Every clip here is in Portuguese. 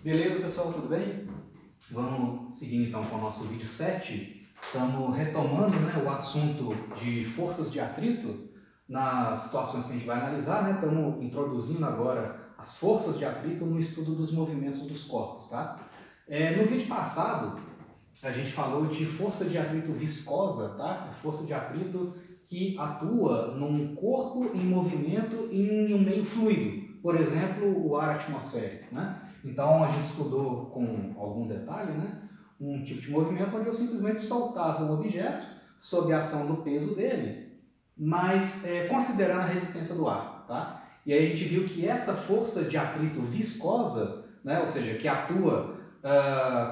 Beleza, pessoal, tudo bem? Vamos seguir então com o nosso vídeo 7. Estamos retomando, o assunto de forças de atrito nas situações que a gente vai analisar, né? Estamos introduzindo agora as forças de atrito no estudo dos movimentos dos corpos, tá? No vídeo passado, a gente falou de força de atrito viscosa, tá? Força de atrito que atua num corpo em movimento em um meio fluido, por exemplo, o ar atmosférico, né? Então a gente estudou com algum detalhe, né, um tipo de movimento onde eu simplesmente soltava um objeto sob a ação do peso dele, mas considerando a resistência do ar, tá? E aí a gente viu que essa força de atrito viscosa, né, ou seja, que atua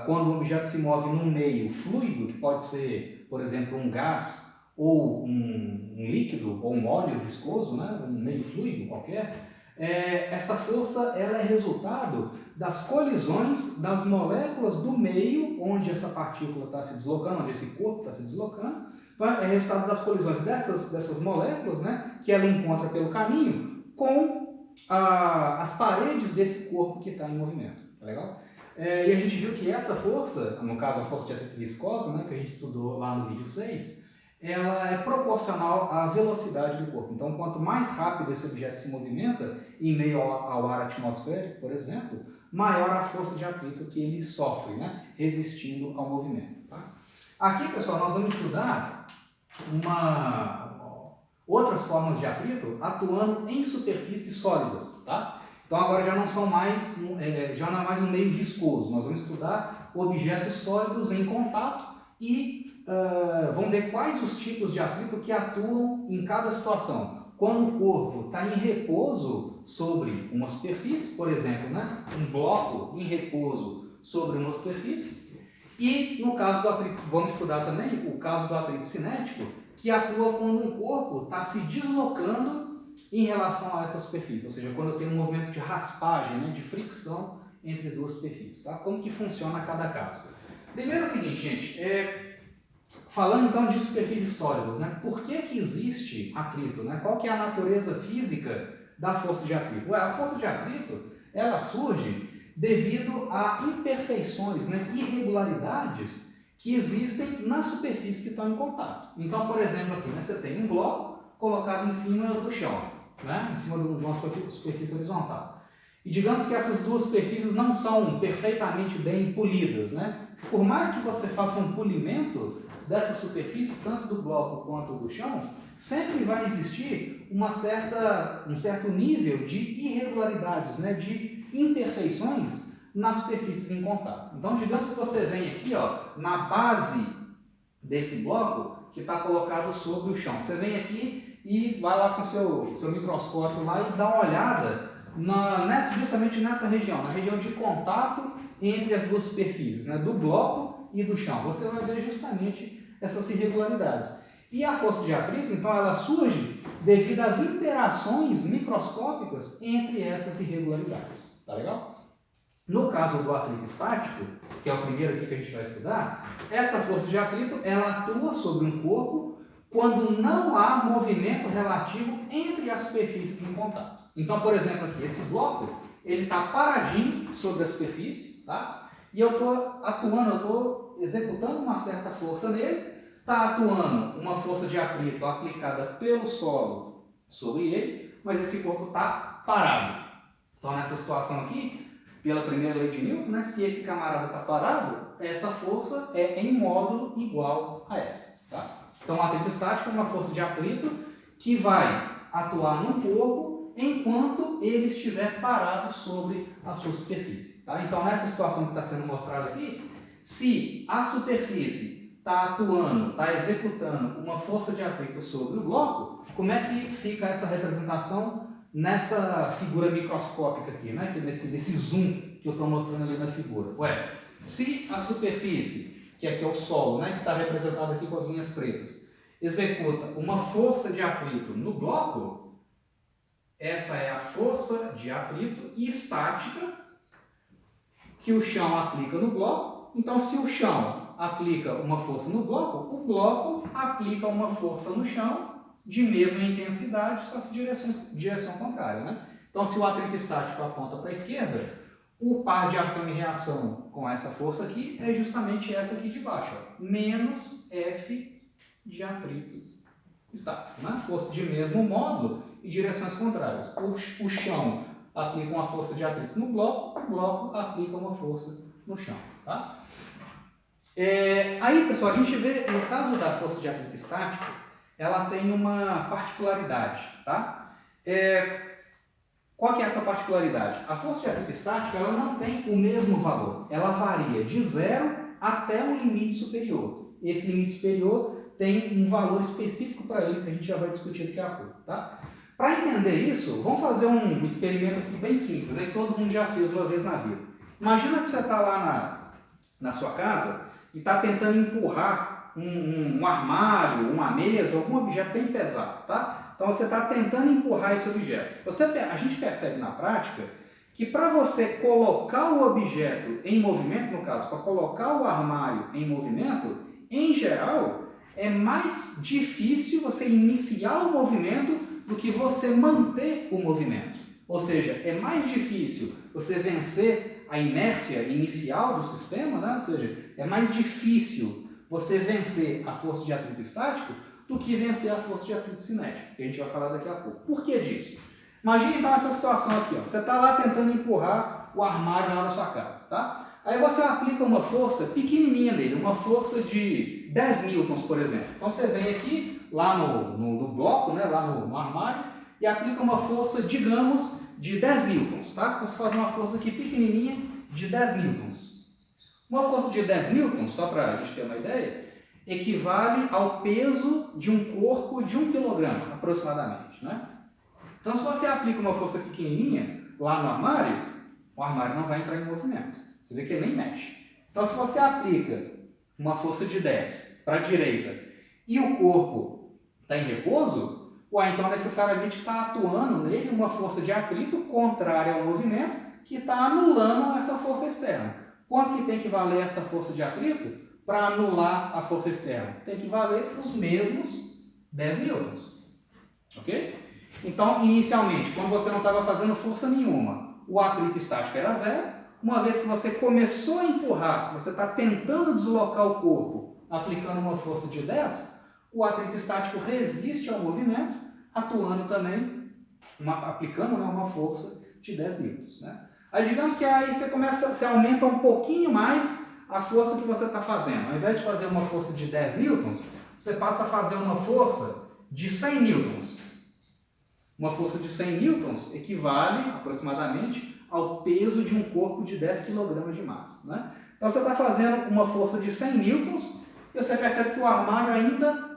quando o objeto se move num meio fluido, que pode ser, por exemplo, um gás ou um líquido ou um óleo viscoso, né, um meio fluido qualquer, essa força ela é resultado das colisões das moléculas do meio onde essa partícula está se deslocando, onde esse corpo está se deslocando. Então, é resultado das colisões dessas moléculas, né, que ela encontra pelo caminho com as paredes desse corpo que está em movimento. Tá legal? E a gente viu que essa força, no caso a força de atrito viscosa, né, que a gente estudou lá no vídeo 6, ela é proporcional à velocidade do corpo. Então, quanto mais rápido esse objeto se movimenta, em meio ao ar atmosférico, por exemplo, maior a força de atrito que ele sofre, né, resistindo ao movimento. Tá? Aqui, pessoal, nós vamos estudar outras formas de atrito atuando em superfícies sólidas. Tá? Então, agora já não é mais um meio viscoso. Nós vamos estudar objetos sólidos em contato e vamos ver quais os tipos de atrito que atuam em cada situação. Quando o corpo está em repouso sobre uma superfície, por exemplo, né, um bloco em repouso sobre uma superfície, e no caso do atrito, vamos estudar também o caso do atrito cinético, que atua quando um corpo está se deslocando em relação a essa superfície, ou seja, quando eu tenho um movimento de raspagem, né, de fricção entre duas superfícies. Tá? Como que funciona cada caso? Primeiro é o seguinte, gente, falando então de superfícies sólidas, né? Por que existe atrito? Né? Qual que é a natureza física da força de atrito? A força de atrito ela surge devido a imperfeições, né? Irregularidades que existem na superfície que estão em contato. Então, por exemplo, aqui você tem um bloco colocado em cima do chão, né? Em cima de uma superfície horizontal. E digamos que essas duas superfícies não são perfeitamente bem polidas, né? Por mais que você faça um polimento dessa superfície, tanto do bloco quanto do chão, sempre vai existir um certo nível de irregularidades, né, de imperfeições nas superfícies em contato. Então, digamos que você vem aqui, na base desse bloco que está colocado sobre o chão. Você vem aqui e vai lá com o seu microscópio lá e dá uma olhada justamente nessa região, na região de contato entre as duas superfícies, né, do bloco e do chão. Você vai ver justamente essas irregularidades. E a força de atrito, então, ela surge devido às interações microscópicas entre essas irregularidades. Tá legal? No caso do atrito estático, que é o primeiro aqui que a gente vai estudar, essa força de atrito ela atua sobre um corpo quando não há movimento relativo entre as superfícies em contato. Então, por exemplo, aqui, esse bloco, ele está paradinho sobre a superfície, tá? E eu estou executando uma certa força nele, está atuando uma força de atrito aplicada pelo solo sobre ele, mas esse corpo está parado. Então, nessa situação aqui, pela primeira lei de Newton, né, se esse camarada está parado, essa força é em módulo igual a essa. Tá? Então, o atrito estático é uma força de atrito que vai atuar no corpo enquanto ele estiver parado sobre a sua superfície. Tá? Então, nessa situação que está sendo mostrada aqui, se a superfície está atuando, está executando uma força de atrito sobre o bloco, como é que fica essa representação nessa figura microscópica aqui, né? Nesse zoom que eu estou mostrando ali na figura? Se a superfície, que aqui é o solo, né, que está representado aqui com as linhas pretas, executa uma força de atrito no bloco, essa é a força de atrito estática que o chão aplica no bloco. Então, se o chão aplica uma força no bloco, o bloco aplica uma força no chão de mesma intensidade, só que direção contrária, né? Então, se o atrito estático aponta para a esquerda, O par de ação e reação com essa força aqui é justamente essa aqui de baixo, ó, menos F de atrito estático, né? Força de mesmo módulo e direções contrárias. O chão aplica uma força de atrito no bloco, o bloco aplica uma força no chão. Tá? Aí, pessoal, a gente vê, no caso da força de atrito estático, ela tem uma particularidade. Tá? Qual que é essa particularidade? A força de atrito estático ela não tem o mesmo valor. Ela varia de 0 até um limite superior. Esse limite superior tem um valor específico para ele, que a gente já vai discutir daqui a pouco. Tá? Para entender isso, vamos fazer um experimento aqui bem simples, que todo mundo já fez uma vez na vida. Imagina que você está lá na sua casa e está tentando empurrar um armário, uma mesa, algum objeto bem pesado. Tá? Então você está tentando empurrar esse objeto. A gente percebe na prática que para você colocar o objeto em movimento, no caso, para colocar o armário em movimento, em geral, é mais difícil você iniciar o movimento do que você manter o movimento. Ou seja, é mais difícil você vencer a inércia inicial do sistema, né? Ou seja, é mais difícil você vencer a força de atrito estático do que vencer a força de atrito cinético, que a gente vai falar daqui a pouco. Por que disso? Imagine então essa situação aqui, ó. Você está lá tentando empurrar o armário lá na sua casa, tá? Aí você aplica uma força pequenininha nele, uma força de 10 newtons, por exemplo. Então você vem aqui, lá no bloco, né, lá no armário, e aplica uma força, digamos, de 10 newtons, tá? Então você faz uma força aqui pequenininha de 10 newtons. Uma força de 10 newtons, só para a gente ter uma ideia, equivale ao peso de um corpo de 1 kg, aproximadamente, né? Então se você aplica uma força pequenininha lá no armário, o armário não vai entrar em movimento. Você vê que ele nem mexe. Então se você aplica uma força de 10 para a direita e o corpo está em repouso, então necessariamente está atuando nele uma força de atrito contrária ao movimento que está anulando essa força externa. Quanto que tem que valer essa força de atrito para anular a força externa? Tem que valer os mesmos 10 newtons. Ok? Então, inicialmente, quando você não estava fazendo força nenhuma, o atrito estático era 0. Uma vez que você começou a empurrar, você está tentando deslocar o corpo aplicando uma força de 10, o atrito estático resiste ao movimento, atuando também, aplicando uma força de 10 newtons. Né? Aí digamos que aí você aumenta um pouquinho mais a força que você está fazendo. Ao invés de fazer uma força de 10 newtons, você passa a fazer uma força de 100 newtons. Uma força de 100 newtons equivale aproximadamente ao peso de um corpo de 10 kg de massa. Né? Então você está fazendo uma força de 100 newtons e você percebe que o armário ainda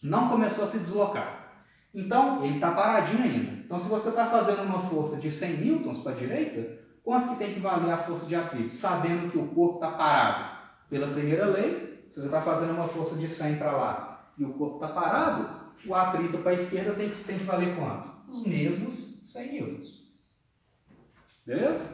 não começou a se deslocar. Então ele está paradinho ainda. Então se você está fazendo uma força de 100 newtons para a direita, quanto que tem que valer a força de atrito? Sabendo que o corpo está parado pela primeira lei, se você está fazendo uma força de 100 para lá e o corpo está parado, o atrito para a esquerda tem que valer quanto? Os mesmos 100 newtons. Beleza?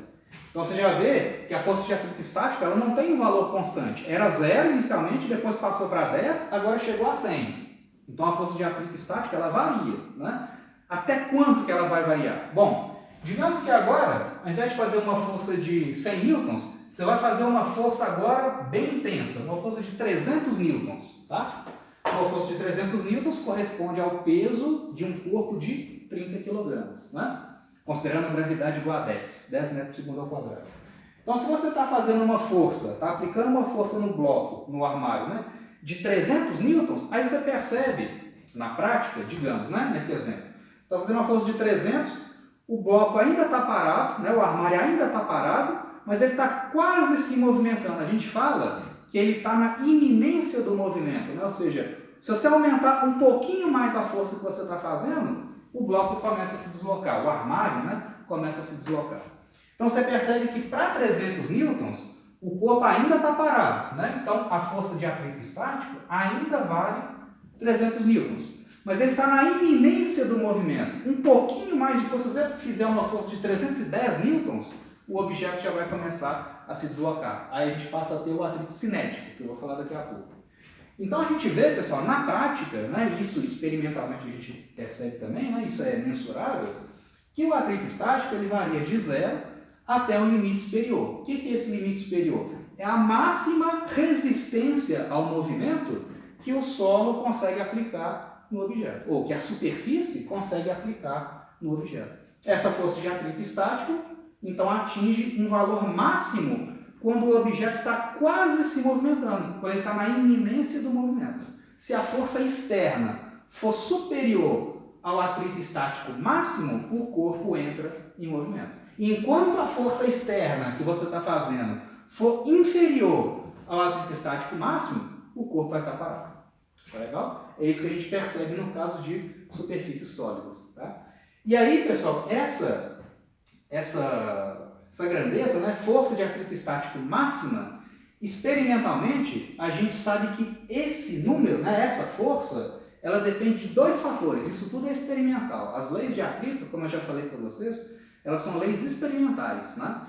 Então você já vê que a força de atrito estático ela não tem um valor constante. Era 0 inicialmente, depois passou para 10, agora chegou a 100. Então a força de atrito estático ela varia. Né? Até quanto que ela vai variar? Bom, digamos que agora, ao invés de fazer uma força de 100 newtons, você vai fazer uma força agora bem intensa, uma força de 300 newtons. Tá? Uma força de 300 newtons corresponde ao peso de um corpo de 30 kg. Né? Considerando a gravidade igual a 10 metros por segundo ao quadrado. Então, se você está fazendo uma força, está aplicando uma força no bloco, no armário, né, de 300 newtons, aí você percebe, na prática, digamos, né, nesse exemplo, você está fazendo uma força de 300, o bloco ainda está parado, né, o armário ainda está parado, mas ele está quase se movimentando. A gente fala que ele está na iminência do movimento, né, ou seja, se você aumentar um pouquinho mais a força que você está fazendo, o bloco começa a se deslocar, o armário, né, começa a se deslocar. Então você percebe que para 300 newtons, o corpo ainda está parado. Né? Então a força de atrito estático ainda vale 300 newtons. Mas ele está na iminência do movimento. Um pouquinho mais de força, se você fizer uma força de 310 newtons, o objeto já vai começar a se deslocar. Aí a gente passa a ter o atrito cinético, que eu vou falar daqui a pouco. Então a gente vê, pessoal, na prática, né, isso experimentalmente a gente percebe também, né, isso é mensurável, que o atrito estático ele varia de 0 até um limite superior. O que é esse limite superior? É a máxima resistência ao movimento que o solo consegue aplicar no objeto, ou que a superfície consegue aplicar no objeto. Essa força de atrito estático, então, atinge um valor máximo quando o objeto está quase se movimentando, quando ele está na iminência do movimento. Se a força externa for superior ao atrito estático máximo, o corpo entra em movimento. Enquanto a força externa que você está fazendo for inferior ao atrito estático máximo, o corpo vai estar parado. Tá legal? É isso que a gente percebe no caso de superfícies sólidas. Tá? E aí, pessoal, essa grandeza, né, força de atrito estático máxima, experimentalmente, a gente sabe que esse número, né, essa força, ela depende de dois fatores. Isso tudo é experimental. As leis de atrito, como eu já falei para vocês, elas são leis experimentais, né?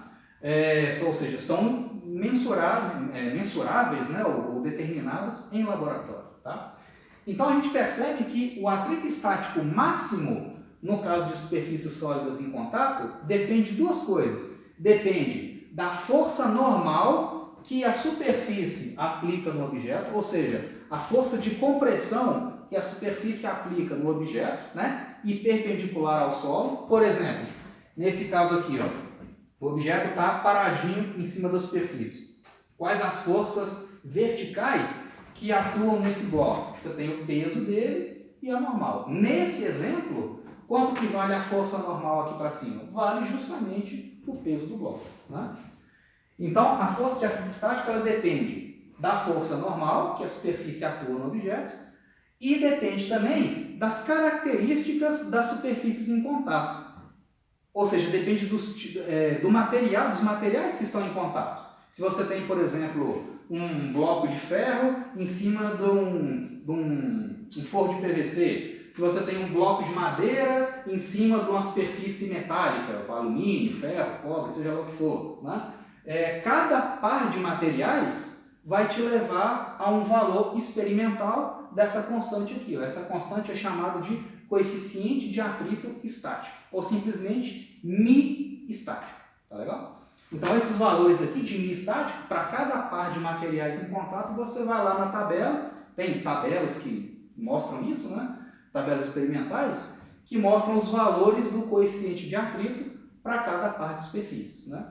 Ou seja, são mensuráveis, né, ou determinadas em laboratório. Tá? Então a gente percebe que o atrito estático máximo, no caso de superfícies sólidas em contato, depende de duas coisas. Depende da força normal que a superfície aplica no objeto, ou seja, a força de compressão que a superfície aplica no objeto, né, e perpendicular ao solo. Por exemplo, nesse caso aqui, ó, o objeto está paradinho em cima da superfície. Quais as forças verticais que atuam nesse bloco? Você tem o peso dele e a normal. Nesse exemplo, quanto que vale a força normal aqui para cima? Vale justamente o peso do bloco. Né? Então, a força de atrito estático ela depende da força normal que a superfície atua no objeto e depende também das características das superfícies em contato. Ou seja, depende dos materiais que estão em contato. Se você tem, por exemplo, um bloco de ferro em cima de um forro de PVC, se você tem um bloco de madeira em cima de uma superfície metálica, alumínio, ferro, cobre, seja lá o que for, né? Cada par de materiais vai te levar a um valor experimental dessa constante aqui. Essa constante é chamada de coeficiente de atrito estático, ou simplesmente μ estático. Tá legal? Então, esses valores aqui de μ estático, para cada par de materiais em contato, você vai lá na tabela, tem tabelas que mostram isso, né? Tabelas experimentais, que mostram os valores do coeficiente de atrito para cada par de superfícies. Né?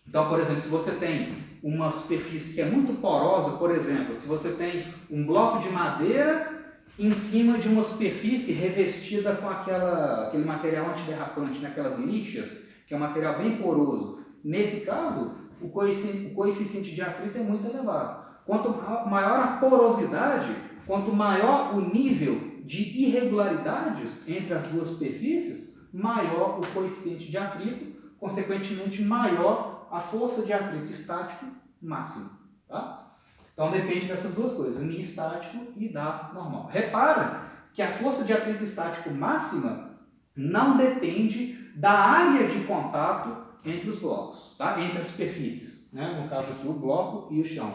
Então, por exemplo, se você tem uma superfície que é muito porosa, por exemplo, se você tem um bloco de madeira em cima de uma superfície revestida com aquele material antiderrapante, naquelas lixas, que é um material bem poroso. Nesse caso, o coeficiente de atrito é muito elevado. Quanto maior a porosidade, quanto maior o nível de irregularidades entre as duas superfícies, maior o coeficiente de atrito, consequentemente maior a força de atrito estático máxima. Tá? Então depende dessas duas coisas, μ estático e da normal. Repara que a força de atrito estático máxima não depende da área de contato entre os blocos, tá? Entre as superfícies, né? No caso aqui o bloco e o chão.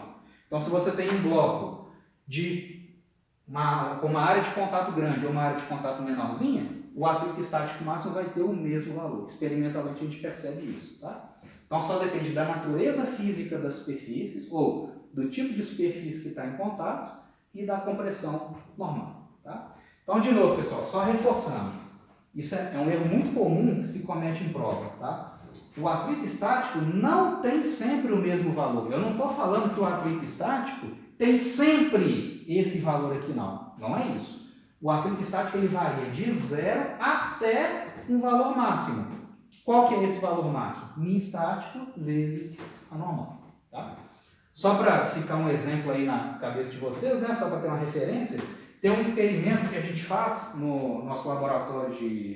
Então se você tem um bloco com uma área de contato grande ou uma área de contato menorzinha, o atrito estático máximo vai ter o mesmo valor. Experimentalmente a gente percebe isso. Tá? Então só depende da natureza física das superfícies, ou do tipo de superfície que está em contato e da compressão normal. Tá? Então, de novo, pessoal, só reforçando. Isso é um erro muito comum que se comete em prova. Tá? O atrito estático não tem sempre o mesmo valor. Eu não estou falando que o atrito estático tem sempre esse valor aqui, não. Não é isso. O atrito estático ele varia de 0 até um valor máximo. Qual que é esse valor máximo? μ estático vezes a normal. Tá? Só para ficar um exemplo aí na cabeça de vocês, né? Só para ter uma referência, tem um experimento que a gente faz no nosso laboratório de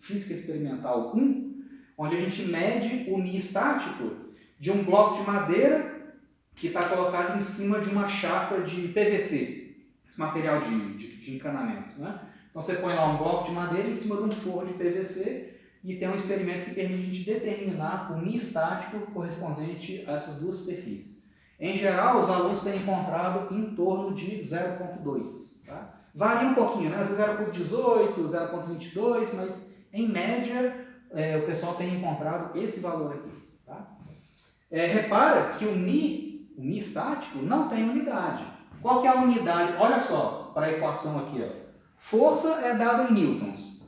Física Experimental 1, onde a gente mede o μ estático de um bloco de madeira que está colocado em cima de uma chapa de PVC, esse material de encanamento. Né? Então você põe lá um bloco de madeira em cima de um forro de PVC e tem um experimento que permite a gente determinar o μ estático correspondente a essas duas superfícies. Em geral, os alunos têm encontrado em torno de 0,2. Tá? Varia um pouquinho, né? Às vezes 0,18, 0,22, mas em média o pessoal tem encontrado esse valor aqui. Tá? Repara que o Mi estático não tem unidade. Qual que é a unidade? Olha só, para a equação aqui. Ó. Força é dada em newtons.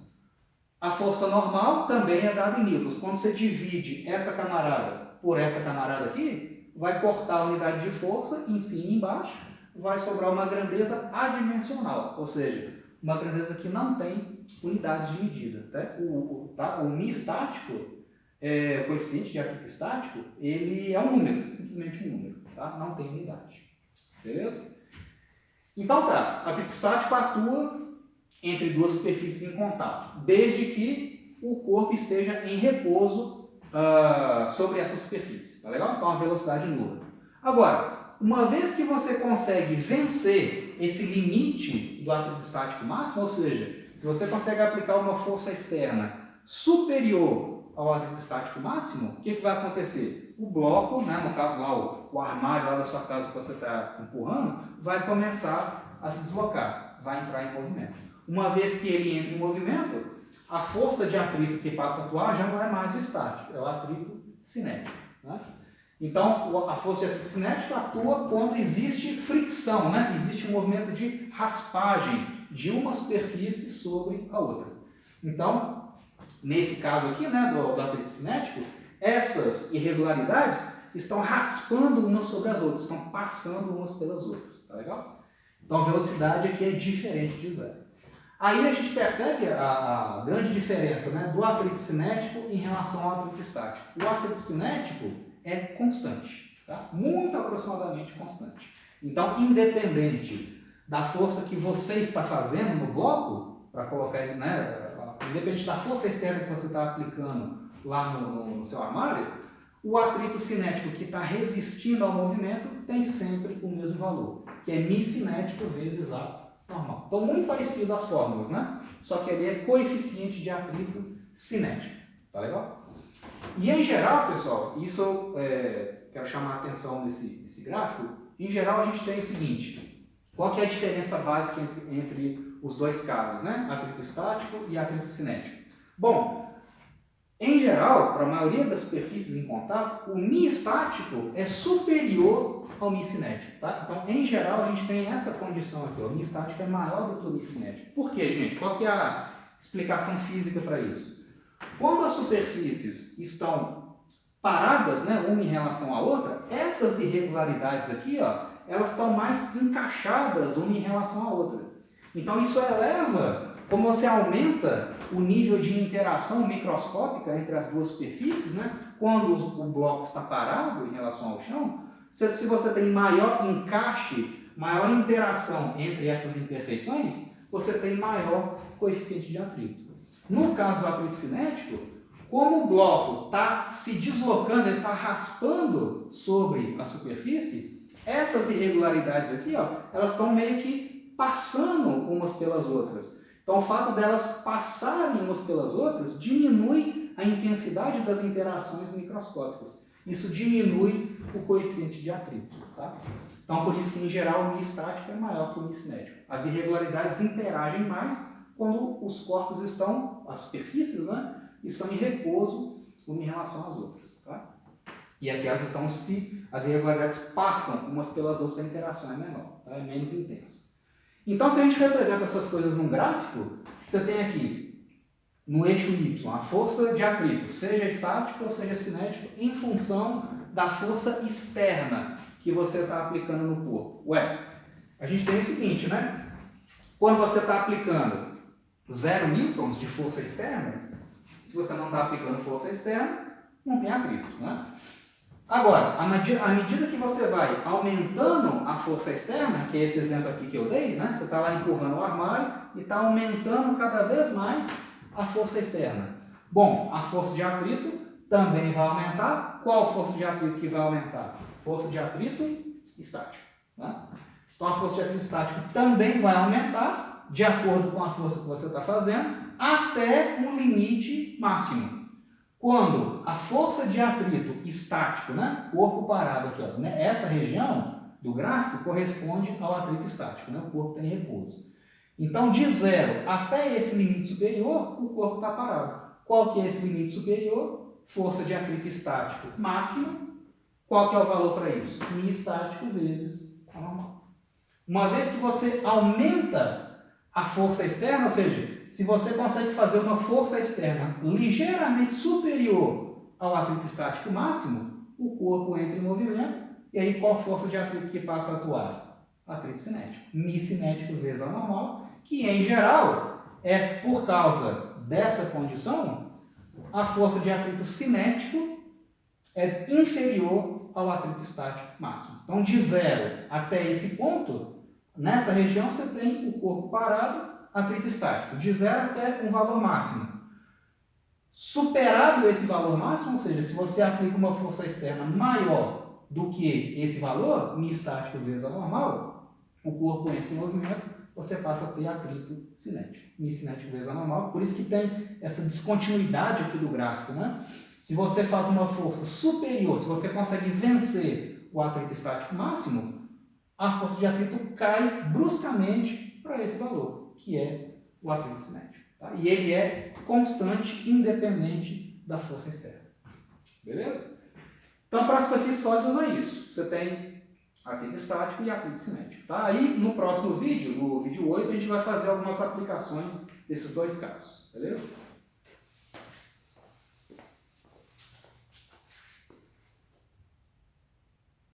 A força normal também é dada em newtons. Quando você divide essa camarada por essa camarada aqui, vai cortar a unidade de força em cima e embaixo, vai sobrar uma grandeza adimensional, ou seja, uma grandeza que não tem unidades de medida. Tá? O Mi estático, o coeficiente de atrito estático, ele é um número, simplesmente um número, tá? Não tem unidade. Beleza? Então tá, o atrito estático atua entre duas superfícies em contato, desde que o corpo esteja em repouso sobre essa superfície. Tá legal? Então a velocidade nula. Agora, uma vez que você consegue vencer esse limite do atrito estático máximo, ou seja, se você consegue aplicar uma força externa superior ao atrito estático máximo, o que vai acontecer? O bloco, né, no caso lá, o armário lá da sua casa que você está empurrando, vai começar a se deslocar, vai entrar em movimento. Uma vez que ele entra em movimento, a força de atrito que passa a atuar já não é mais o estático, é o atrito cinético. Né? Então, a força de atrito cinético atua quando existe fricção, né? Existe um movimento de raspagem de uma superfície sobre a outra. Então, nesse caso aqui, né, do atrito cinético, essas irregularidades estão raspando umas sobre as outras, estão passando umas pelas outras. Tá legal? Então, a velocidade aqui é diferente de zero. Aí a gente percebe a grande diferença, né, do atrito cinético em relação ao atrito estático. O atrito cinético é constante, tá? Muito aproximadamente constante. Então, independente da força que você está fazendo no bloco, para colocar, né, independente da força externa que você está aplicando lá no seu armário, o atrito cinético que está resistindo ao movimento tem sempre o mesmo valor, que é Mi cinético vezes A normal. Então, muito parecido as fórmulas, né? Só que ele é coeficiente de atrito cinético. Tá legal? E em geral, pessoal, isso eu quero chamar a atenção nesse gráfico. Em geral, a gente tem o seguinte: qual que é a diferença básica entre os dois casos, né? Atrito estático e atrito cinético. Bom, em geral, para a maioria das superfícies em contato, o Mi estático é superior ao Mi cinético. Tá? Então, em geral, a gente tem essa condição aqui. O Mi estático é maior do que o Mi cinético. Por quê, gente? Qual que é a explicação física para isso? Quando as superfícies estão paradas, né, uma em relação à outra, essas irregularidades aqui, ó, elas estão mais encaixadas uma em relação à outra. Então, isso eleva, como você aumenta o nível de interação microscópica entre as duas superfícies, né? Quando o bloco está parado em relação ao chão, se você tem maior encaixe, maior interação entre essas imperfeições, você tem maior coeficiente de atrito. No caso do atrito cinético, como o bloco está se deslocando, ele está raspando sobre a superfície, essas irregularidades aqui, ó, elas estão meio que passando umas pelas outras. Então, o fato delas passarem umas pelas outras diminui a intensidade das interações microscópicas. Isso diminui o coeficiente de atrito. Tá? Então, por isso que, em geral, o Mi estático é maior que o Mi cinético. As irregularidades interagem mais quando os corpos estão, as superfícies, né, estão em repouso uma em relação às outras. Tá? E aqui elas estão as irregularidades passam umas pelas outras, a interação é menor, tá? É menos intensa. Então, se a gente representa essas coisas num gráfico, você tem aqui, no eixo Y, a força de atrito, seja estático ou seja cinético, em função da força externa que você está aplicando no corpo. Ué, a gente tem o seguinte, né? Quando você está aplicando 0 newtons de força externa, se você não está aplicando força externa, não tem atrito, né? Agora, à medida que você vai aumentando a força externa, que é esse exemplo aqui que eu dei, né? Você está lá empurrando o armário e está aumentando cada vez mais a força externa. Bom, a força de atrito também vai aumentar. Qual força de atrito que vai aumentar? Força de atrito estático. Né? Então, a força de atrito estático também vai aumentar, de acordo com a força que você está fazendo, até um limite máximo. Quando a força de atrito estático, né, corpo parado aqui, ó, né, essa região do gráfico corresponde ao atrito estático, né, o corpo tem repouso. Então, de 0 até esse limite superior, o corpo está parado. Qual que é esse limite superior? força de atrito estático máxima. Qual que é o valor para isso? Mi estático vezes a normal. Uma vez que você aumenta a força externa, ou seja, se você consegue fazer uma força externa ligeiramente superior ao atrito estático máximo, o corpo entra em movimento, e aí qual força de atrito que passa a atuar? Atrito cinético. Mi cinético vezes a normal, que em geral é por causa dessa condição, a força de atrito cinético é inferior ao atrito estático máximo. Então, de 0 até esse ponto, nessa região você tem o corpo parado, atrito estático, de 0 até um valor máximo. Superado esse valor máximo, ou seja, se você aplica uma força externa maior do que esse valor, Mi estático vezes a normal, o corpo entra em movimento, você passa a ter atrito cinético. Mi cinético vezes a normal, por isso que tem essa descontinuidade aqui do gráfico, né? Se você faz uma força superior, se você consegue vencer o atrito estático máximo, a força de atrito cai bruscamente para esse valor, que é o atrito cinético. Tá? E ele é constante, independente da força externa. Beleza? Então, para as superfícies sólidas é isso. Você tem atrito estático e atrito cinético. Tá? Aí, no próximo vídeo, no vídeo 8, a gente vai fazer algumas aplicações desses dois casos. Beleza?